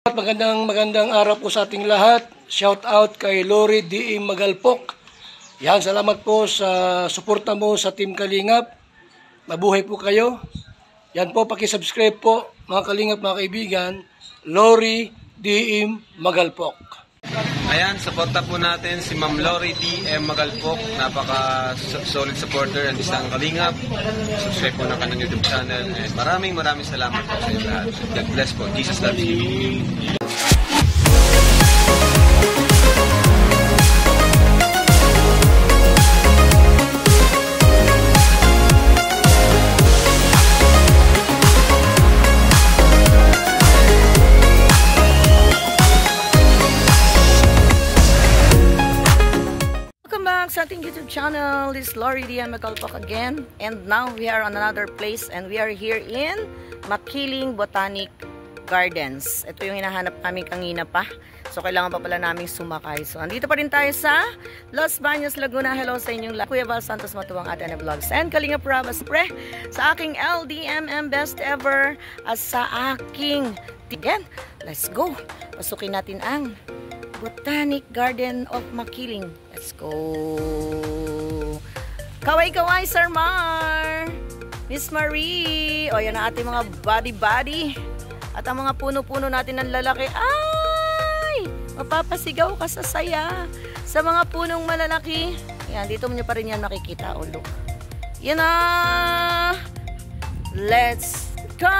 Magandang araw po sa ating lahat. Shout out kay Lori D. Magalpok. Yan, salamat po sa suporta mo sa Team Kalingap. Mabuhay po kayo. Yan po, paki-subscribe po mga Kalingap, mga kaibigan. Lori D. Magalpok. Ayan, suporta po natin si Ma'am Lori D. Magalpok. Napaka-solid supporter and isang Kalingap. Subscribe po na kanyang YouTube channel. And maraming salamat po sa inyo lahat. God bless po. Jesus loves you. Sa ating YouTube channel, this is Lori D. Magalpok again, and now we are on another place and we are here in Makiling Botanic Gardens. Ito yung hinahanap namin kanina pa, so kailangan pa pala naming sumakay. So andito pa rin tayo sa Los Baños, Laguna. Hello sa inyong lahat. Kuya Val Santos Matuwang at Ana Vlogs and Kalingap Raba pre sa aking LDMM best ever at sa aking tigan. Let's go, pasukin natin ang Botanic Garden of Makiling. Let's go. Kaway-kaway, Sir Mar. Miss Marie. O, yan ang ating mga body-body. At ang mga puno-puno natin ng lalaki. Ay! Mapapasigaw ka sa saya. Sa mga punong malalaki. Yan, dito mo nyo pa rin yan makikita. O, look. Yan na. Let's go.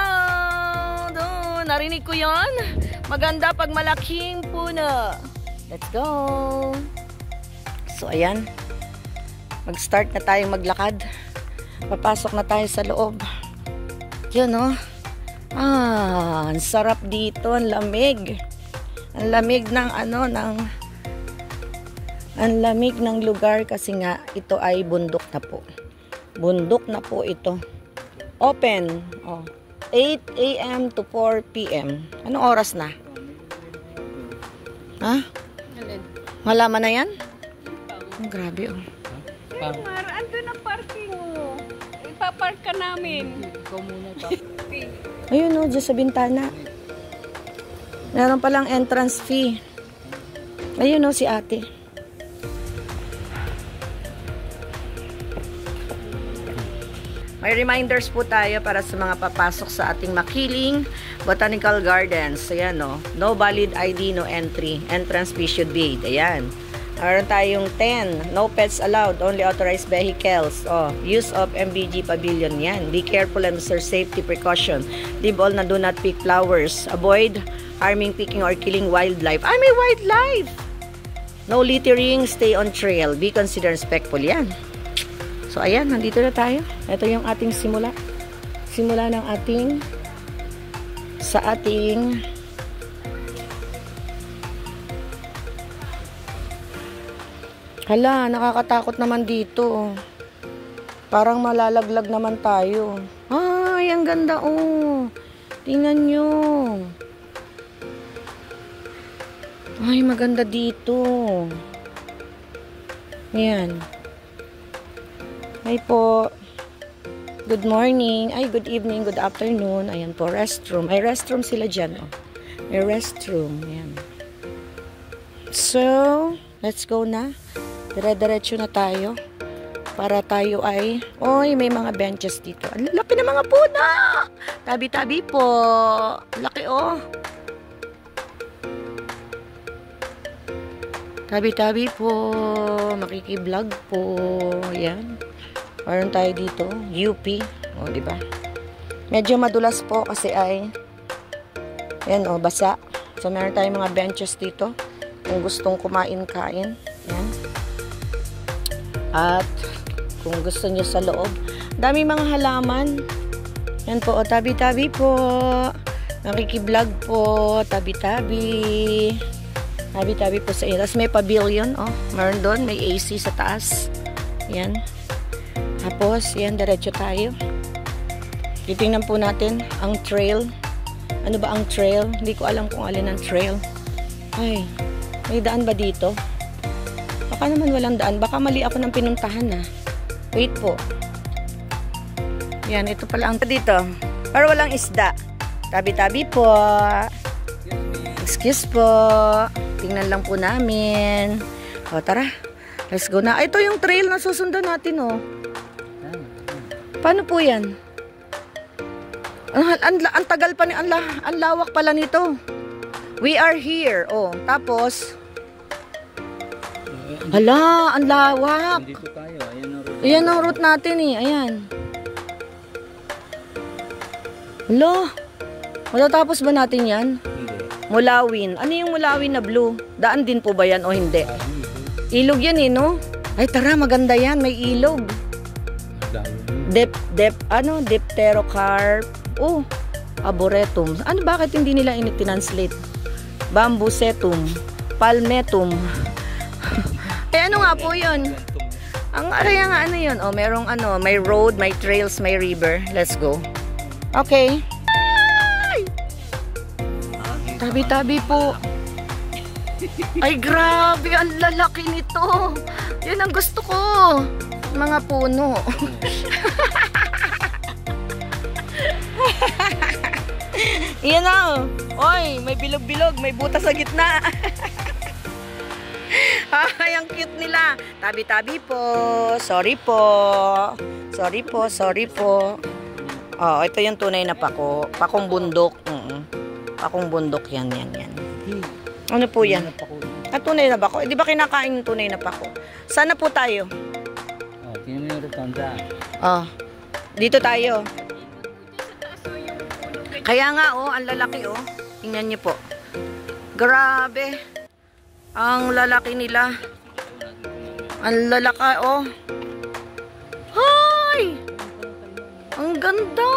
Doon. Narinig ko yon. Maganda pag malaking puno. Let's go. So, ayan. Mag-start na tayong maglakad. Papasok na tayo sa loob. Yan, oh. Ah, ang sarap dito. Ang lamig. Ang lamig ng ang lamig ng lugar kasi nga ito ay bundok na po. Bundok na po ito. Open. Oh. 8 a.m. to 4 p.m. Anong oras na? Ha? Malaman na yan? Oh, grabe oh. Mar, andun ang parking mo. Ipapark ka namin. Ikaw muna Ayun oh, dyan sa bintana. Meron palang entrance fee. Ayun oh, si ate. May reminders po tayo para sa mga papasok sa ating Makiling Botanical Gardens. Ayan o. No valid ID, no entry. Entrance fee should be. Ayan. Meron tayong 10. No pets allowed. Only authorized vehicles. Oh, use of MBG pavilion. Yan. Be careful and observe safety precaution. Leave all na do not pick flowers. Avoid harming, picking, or killing wildlife. Ay, may wildlife! No littering. Stay on trail. Be considered respectful. Yan. So, ayan, nandito na tayo. Ito yung ating simula. Simula ng ating hala, nakakatakot naman dito. Parang malalaglag naman tayo. Ay, ang ganda oh. Tingnan nyo. Ay, maganda dito. Ayan. Hi po. Good morning. Ay, good evening, good afternoon. Ayan po, restroom. Ay, restroom sila dyan. Oh. May restroom. Ayan. So, let's go na. Dire-diretso na tayo. Para tayo ay... Oy, may mga benches dito. Ang laki ng mga puno! Tabi-tabi po. Laki oh. Tabi-tabi po. Makiki-vlog po. Ayan. Meron tayo dito, UP. O, diba? Medyo madulas po kasi ay ayan o, basa. So, meron tayong mga benches dito. Kung gustong kumain-kain. Ayan. At, kung gusto nyo sa loob. Dami mga halaman. Ayan po, o, tabi-tabi po. Nakiki-vlog po. Tabi-tabi. Tabi-tabi po sa ilas. May pavilion, o. Meron doon, may AC sa taas. Ayan. Tapos, yan, diretso tayo. Titingnan po natin ang trail. Ano ba ang trail? Hindi ko alam kung alin ang trail. Ay, may daan ba dito? Baka naman walang daan. Baka mali ako ng pinuntahan na. Wait po. Yan, ito pala ang dito. Pero walang isda. Tabi-tabi po. Excuse po. Tingnan lang po namin. O, tara. Let's go na. Ito yung trail na susundan natin, oh. Paano po yan? Ang tagal pa ni, ang lawak pala nito. We are here. Oh, tapos hala, ang lawak. Dito tayo. Ayan ang route natin eh. Ayan. Hala. Matatapos ba natin yan? Hindi. Mulawin. Ano yung Mulawin na blue? Daan din po ba yan o hindi? Ilog yan eh, no? Ay, tara, maganda yan. May ilog. Dipterocarp. Oh, arboretum. Ano, bakit hindi nila ini-translate? Bambusetum. Palmetum. Eh, ano nga po yun? Ang araya nga, ano yun? Oh, merong ano, may road, may trails, may river. Let's go. Okay. Ay! Tabi-tabi po. Ay, grabe. Ang lalaki nito. Yan ang gusto ko. Mga puno. Yan na. Oy, may bilog-bilog. May butas sa gitna. Ay, ang cute nila. Tabi-tabi po. Sorry po. Sorry po, sorry po. Oh, ito yung tunay na pako. Pakong bundok. Pakong bundok yan, yan, yan. Ano po yan? Ah, tunay na bako. Eh, di ba kinakain yung tunay na pako? Sana po tayo. Oh, tingnan mo yung rotonda. Oh, dito tayo. Kaya nga, oh, ang lalaki, oh. Tingnan niyo po. Grabe. Ang lalaki nila. Ang lalaki, oh. Ay! Ang ganda!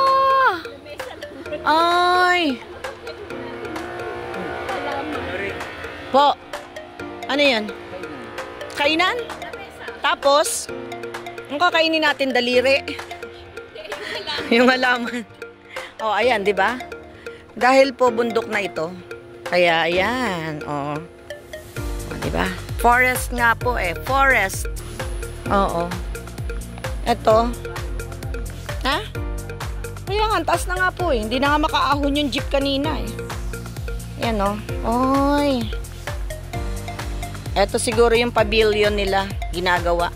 Ay! Po. Ano yan? Kainan? Tapos, ang kakainin natin, daliri. Yung halaman. Oh, ayan, di ba? Dahil po bundok na ito. Kaya, ayan, oh. Di ba? Forest nga po eh. Forest. Oo. Ito. Ha? Kaya nga, taas na nga po eh. Hindi na nga makaahon yung jeep kanina eh. Yan o. Oy. Ito siguro yung pavilion nila. Ginagawa.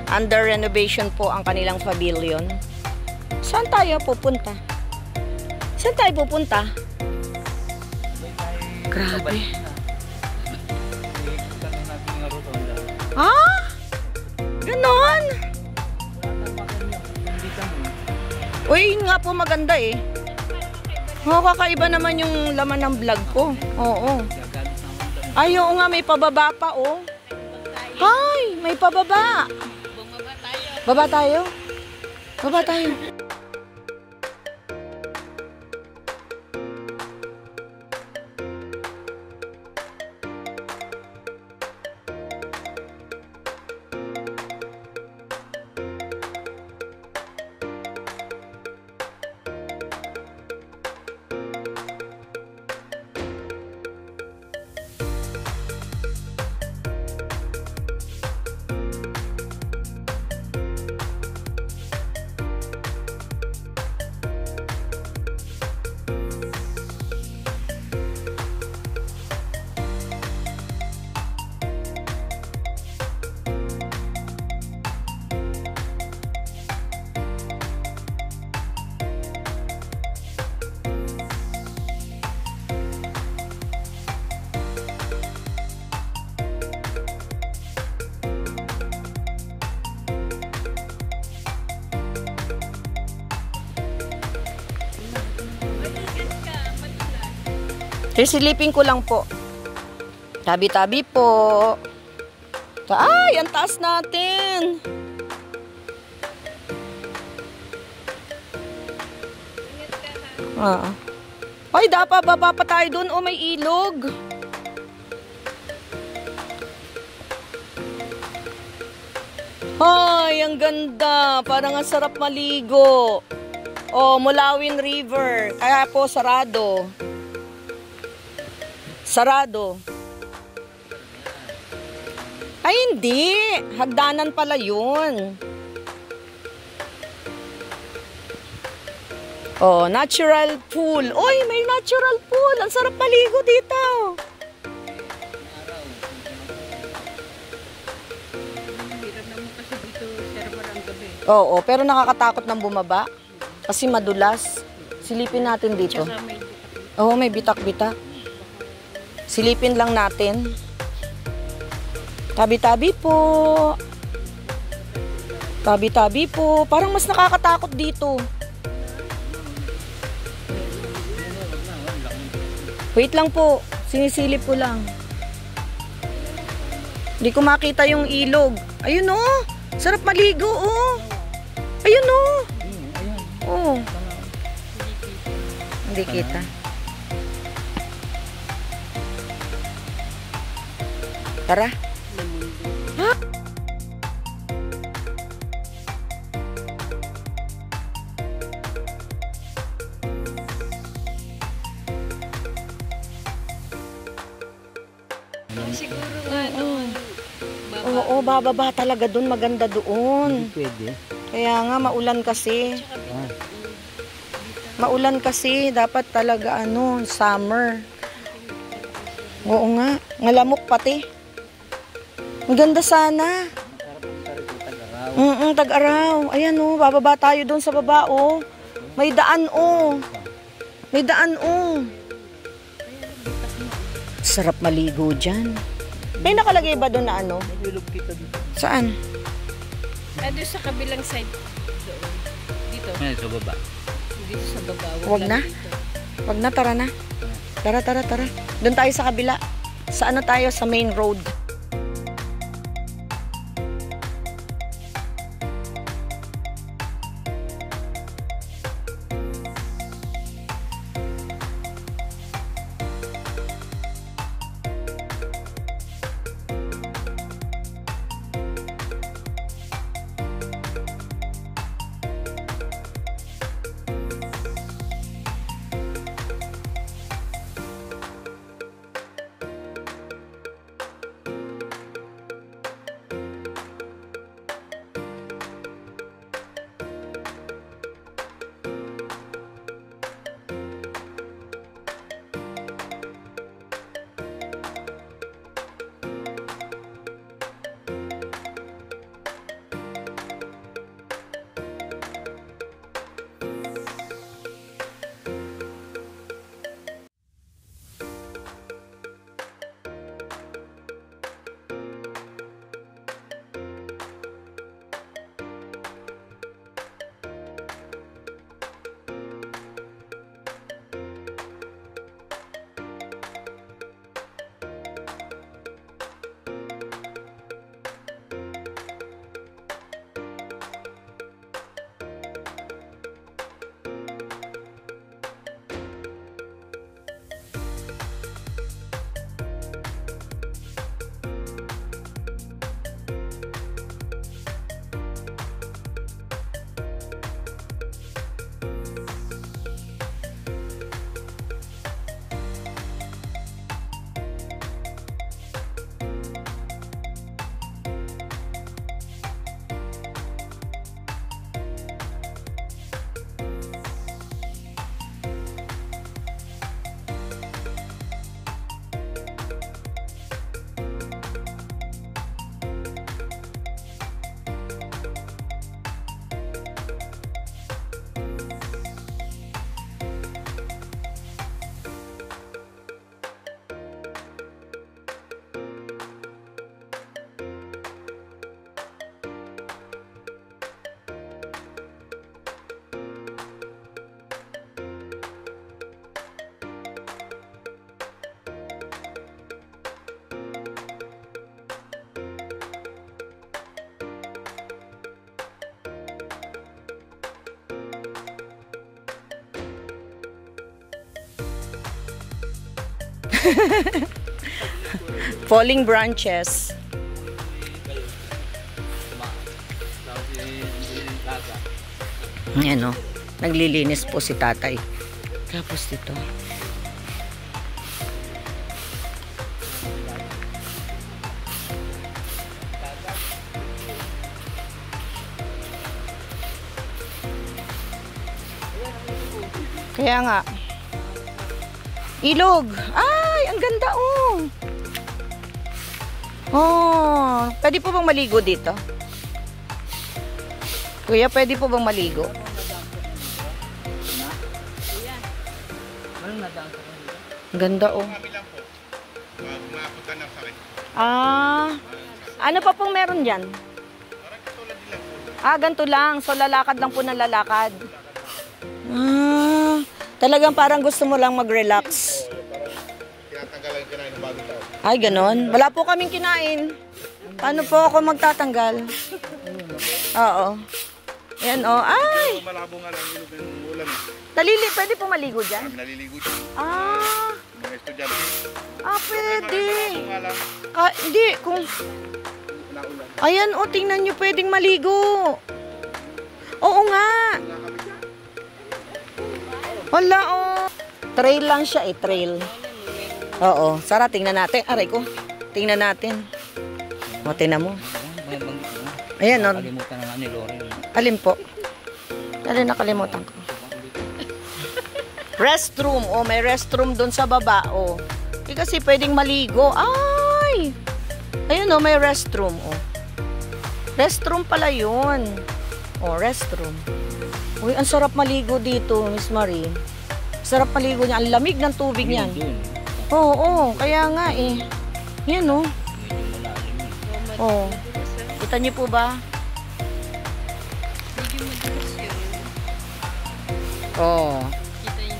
Under renovation po ang kanilang pavilion. Saan tayo pupunta? Saan tayo pupunta? Grabe. Ha? Ganon? Uy, nga po maganda eh. Oh, kakaiba naman yung laman ng vlog ko. Oo. Ay, oo nga, may pababa pa, oh. Hi, may pababa. Baba tayo. Baba tayo. Sisilipin ko lang po. Tabi-tabi po. Ay, ang taas natin. Ay, dapat baba pa tayo dun. O, may ilog. Ay, ang ganda. Parang ang sarap maligo. O, Mulawin River. Kaya po, sarado. Sarado. Ay, hindi. Hagdanan pala yun. Oh, natural pool. Oy, may natural pool. Ang sarap maligo dito. Hirap naman kasi dito, server ang gabi. Oo, pero nakakatakot ng bumaba. Kasi madulas. Silipin natin dito. Tsaka may Oo, may bitak-bitak. Silipin lang natin. Tabi-tabi po. Tabi-tabi po. Parang mas nakakatakot dito. Wait lang po. Sinisilip ko lang. Hindi ko makita yung ilog. Ayun oh. Sarap maligo oh. Ayun oh. Oh. Hindi kita. Tara. Ha? siguro nga doon. Oo, bababa talaga doon. Maganda doon. Pwede. Kaya nga, maulan kasi. Maulan kasi. Dapat talaga, summer. Oo nga. Ngalamok pati. Ang ganda sana. Tag-araw. Ayan bababa tayo doon sa baba May daan May daan Sarap maligo dyan. May nakalagay ba doon na Saan? Doon sa kabilang side. Doon. Dito. Sa baba. Dito sa baba. Wag na. Dito. Wag na, tara na. Tara. Doon tayo sa kabila. Sa tayo? Sa main road. Falling branches. Ayan naglilinis po si tatay. Tapos dito. Kaya nga. Ilog. Ay, ang ganda oh. Oh, pwede po bang maligo dito? Kuya, pwede po bang maligo? Ang ganda oh. Ah, ano pa pong meron dyan? Ah, ganito lang. So, lalakad lang po ng lalakad. Ah, talagang parang gusto mo lang mag-relax. Ay, ganon. Wala po kaming kinain. Paano po ako magtatanggal? Oo. Ayan, oh. Ay! Malabo nga lang ilog ng ulan. Talili, pwede po maligo dyan? Naliligo dyan. Ah, Mga estudyante. pwede. Malabo nga lang. Hindi, kung... Naulan. Ayan, oh, tingnan nyo, pwedeng maligo. Oo nga. Wala, oh. Trail lang siya, trail. Oo, Sara, tingnan natin. Aray ko, tingnan natin. O, tingnan mo. Ayan, oh. Kalimutan na nga ni Lori. Alin po? Alin, nakalimutan ko. Restroom. Oh, may restroom dun sa baba. Oh. Hindi kasi pwedeng maligo. Ay! Ayun, oh, may restroom. Oh. Restroom pala yun. Oh, restroom. Uy, ang sarap maligo dito, Miss Marie. Sarap maligo niya. Ang lamig ng tubig niyan. Oo, kaya nga eh. Yan, oh. Oh. Kita niyo po ba? Oh.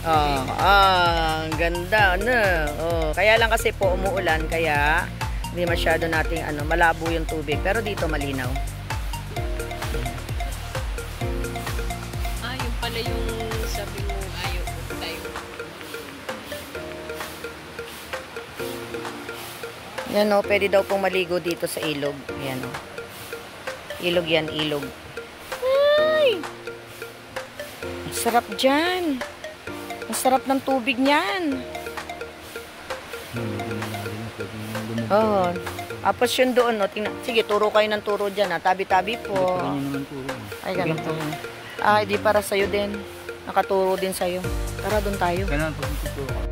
Ang ganda, ano? Oh, kaya lang kasi po umuulan, kaya hindi masyado nating malabo yung tubig, pero dito malinaw. Yung pala yung sabi mo ayaw ko tayo. Yan oh, pwede daw pong maligo dito sa ilog. Yan oh. Ilog yan, ilog. Ay! Ang sarap dyan. Ang sarap ng tubig niyan. Oh. Tapos yun doon, no? Sige, turo kayo ng turo dyan, ha? Tabi-tabi po. Ay, ganun po. Ah, hindi para sa'yo din. Nakaturo din sa'yo. Tara, doon tayo. Ganun, pag tuturo ka.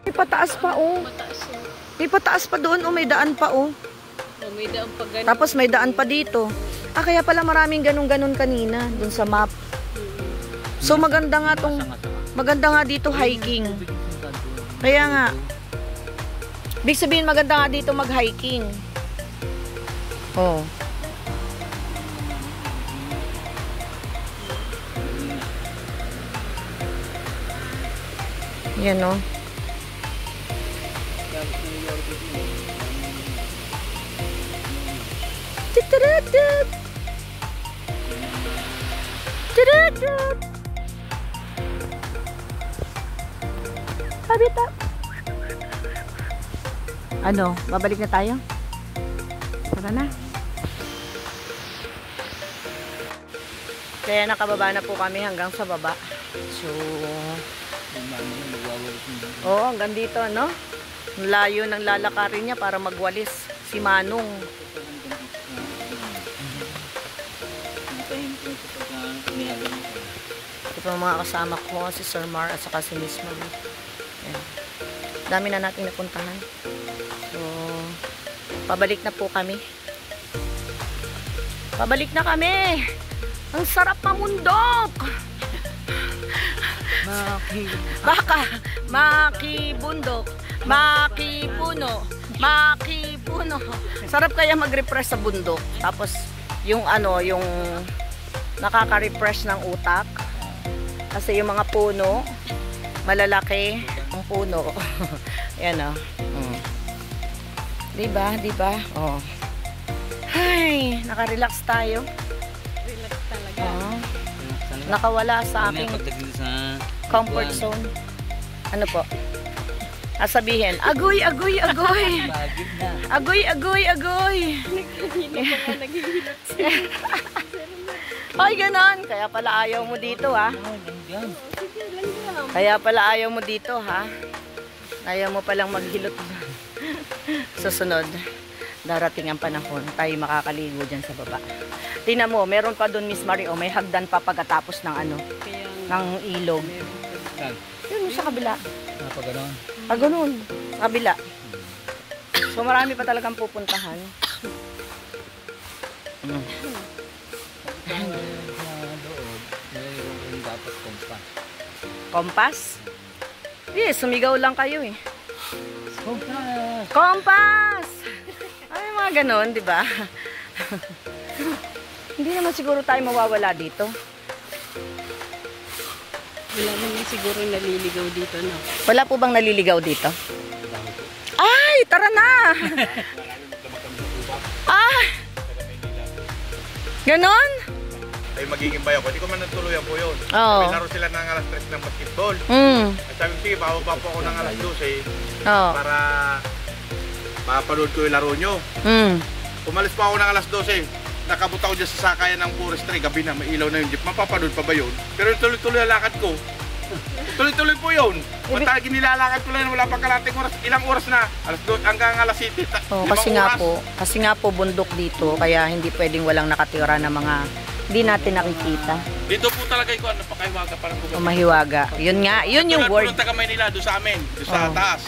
May pataas pa, oh. May pataas pa doon, oh. May daan pa, oh. May daan pa ganun. Tapos may daan pa dito. Ah, kaya pala maraming ganun-ganun kanina dun sa map. So maganda nga dito hiking. Kaya nga. Ibig sabihin maganda nga dito mag-hiking. Oh. Yan, oh. Tududud. Tududud. Habitat. Ano? Babalik na tayo? Tara na. Kaya nakababa na po kami hanggang sa baba. So, oo, hanggang dito, no? Layo ng lalakarin niya para magwalis. Si Manong. Ito pa mga kasama ko, si Sir Mar at saka si Miss Marie. Ayan. Dami na natin napuntahan. So, pabalik na po kami. Pabalik na kami! Ang sarap mamundok! Makibundok, makipuno, makipuno. Sarap kaya mag-refresh sa bundok. Tapos, yung ano, yung nakaka-refresh ng utak. Kasi yung mga puno, malalaki ang puno. Yan o. Diba? Diba? Oh. Ay, naka-relax tayo. Relax talaga. Nakawala sa aking comfort zone. Ano po? Sabihin, agoy, agoy, agoy. Agoy, agoy, agoy. Naghihilot siya. Ay, ganon. Kaya pala ayaw mo dito, ha? Kaya pala ayaw mo dito, ha? Ayaw mo palang maghilot. Susunod, darating ang panahon, tayo makakaligo dyan sa baba. Tingnan mo, meron pa doon, Miss Marie, may hagdan pa pagkatapos ng ano, ng ilog. Yun, sa kabila. Pag gano'n. Pag ganun, sa kabila. So, marami pa talagang pupuntahan. Dapat kompas. Kompas? Yes, sumigaw lang kayo eh. Kompas! Kompas! Ay, mga ganon, di ba? Hindi naman siguro tayo mawawala dito. Wala naman siguro naliligaw dito, no? Wala po bang naliligaw dito? Ay, tara na! Ah! Ganon? Ay magiging bayo ko. Hindi ko man natuluyan po yun. Oo. May laro sila ng alas 3 ng basketball. At sabi ko, sige, bababa po ako ng alas 12 Oo. para mapanood ko yung laro nyo. Umalis pa ako ng alas 12. Nakabot ako dyan sa sakayan ng forestry. Gabi na, may ilaw na yung jeep. Mapapanood pa ba yun? Pero tuloy-tuloy ang lakad ko. Tuloy-tuloy po yun. Mata, ginilalakad ko lang, wala pang kalating oras. Ilang oras na? Alas 2 hanggang alas 7. Oh, kasi nga po bundok dito, kaya hindi pwedeng walang nakatira na mga hindi natin nakikita. Dito po talaga ikaw, napakahiwaga parang O mahiwaga. Yun nga, yun yung word. Tulad po ng taga Maynila, doon sa amin, doon sa taas.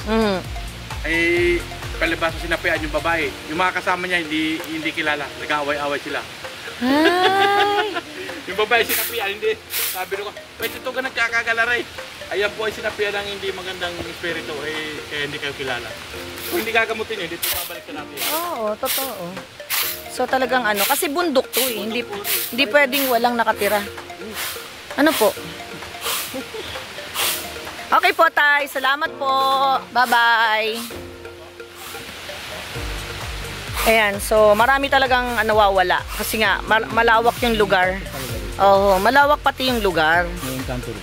Ay, palibasa sinapian yung babae. Yung mga kasama niya, hindi kilala. Nag-aaway-aaway sila. Ay! Yung babae sinapian, hindi. Sabi ko, pwede ito ka nagkakagalaray. Ayan po ay sinapian ng hindi magandang espiritu, kaya hindi kayo kilala. Kung hindi gagamutin yun, dito babalik ka natin. Oo, totoo. So talagang ano, kasi bundok to eh. Hindi pwedeng walang nakatira. Ano po? Okay po, Tay. Salamat po. Bye-bye. Ayan, so marami talagang nawawala. Kasi nga, malawak yung lugar. Oo, malawak pati yung lugar. May encanto rin.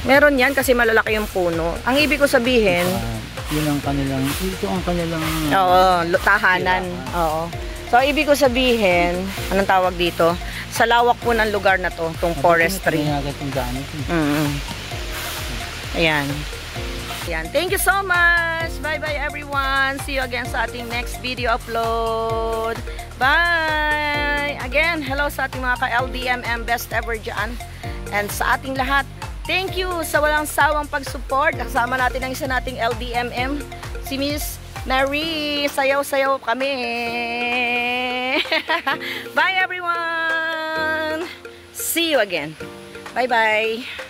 Meron yan kasi malalaki yung puno. Ang ibig ko sabihin, Yun ang kanilang, ito ang kanilang tahanan. Oo. So, ibig ko sabihin, anong tawag dito? Sa lawak po ng lugar na to, itong forestry. Ayan. Ayan. Thank you so much. Bye-bye everyone. See you again sa ating next video upload. Bye! Again, hello sa ating mga ka-LDMM best ever dyan. And sa ating lahat, thank you sa walang sawang pag-support. Kasama natin ang isa nating LDMM, si Miss Mary. Sayaw-sayaw kami. Bye everyone! See you again. Bye-bye.